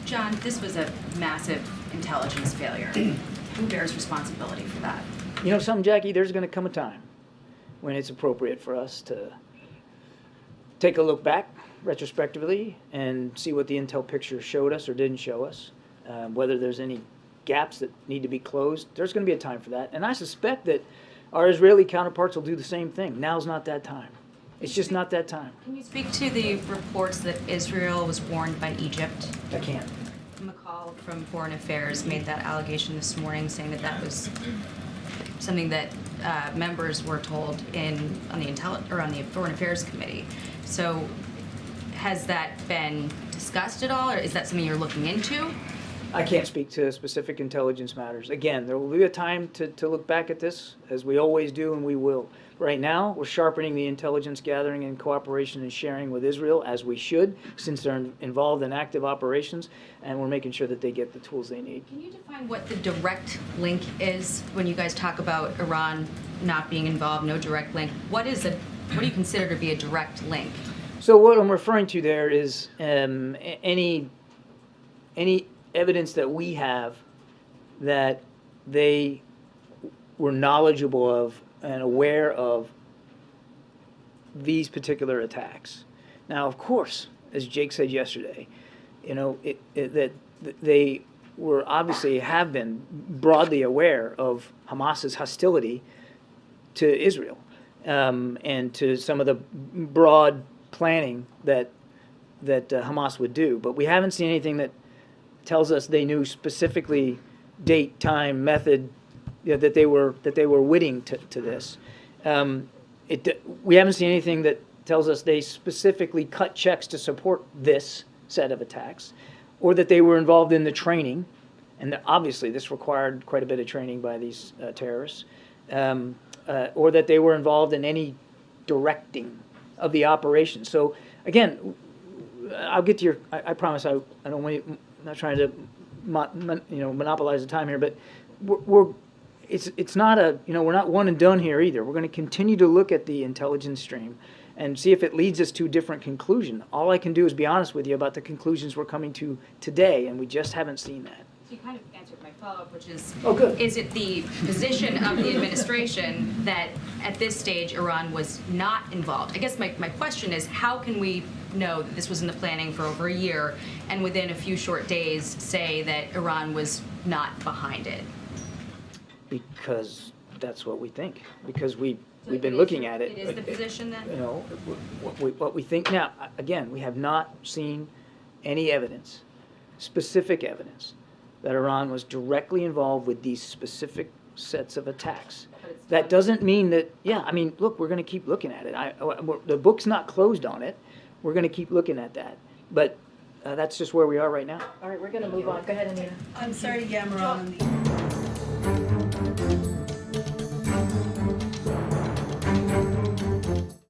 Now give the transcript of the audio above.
John, this was a massive intelligence failure. Who bears responsibility for that? You know something, Jackie? There's going to come a time when it's appropriate for us to take a look back retrospectively and see what the intel picture showed us or didn't show us, whether there's any gaps that need to be closed. There's going to be a time for that. And I suspect that our Israeli counterparts will do the same thing. Now's not that time. It's just not that time. Can you speak to the reports that Israel was warned by Egypt? I can't. McCall from Foreign Affairs made that allegation this morning, saying that that was something that members were told on the Foreign Affairs Committee. So, has that been discussed at all, or is that something you're looking into? I can't speak to specific intelligence matters. Again, there will be a time to look back at this, as we always do, and we will. Right now, we're sharpening the intelligence gathering and cooperation and sharing with Israel, as we should, since they're involved in active operations, and we're making sure that they get the tools they need. Can you define what the direct link is when you guys talk about Iran not being involved, no direct link? What do you consider to be a direct link? So what I'm referring to there is any evidence that we have that they were knowledgeable of and aware of these particular attacks. Now, of course, as Jake said yesterday, you know, that they were obviously have been broadly aware of Hamas's hostility to Israel and to some of the broad planning that Hamas would do. But we haven't seen anything that tells us they knew specifically date, time, method, you know, that they were witting to this. We haven't seen anything that tells us they specifically cut checks to support this set of attacks, or that they were involved in the training, and obviously this required quite a bit of training by these terrorists, or that they were involved in any directing of the operation. So again, I'll get to your. I promise I don't want you. I'm not trying to monopolize the time here, but it's not a, we're not one and done here either. We're going to continue to look at the intelligence stream and see if it leads us to a different conclusion. All I can do is be honest with you about the conclusions we're coming to today, and we just haven't seen that. So you kind of answered my follow-up, which is, good. Is it the position of the administration that at this stage Iran was not involved? I guess my question is, how can we know that this was in the planning for over a year and within a few short days say that Iran was not behind it? Because that's what we think. Because we've been looking at it. It is the position then? You know, what we think now. Again, we have not seen any evidence, specific evidence, that Iran was directly involved with these specific sets of attacks. That doesn't mean that. Yeah, I mean, look, we're going to keep looking at it. The book's not closed on it. We're going to keep looking at that. But that's just where we are right now. All right, we're going to move on. Go ahead, Anita. I'm sorry to yammer on the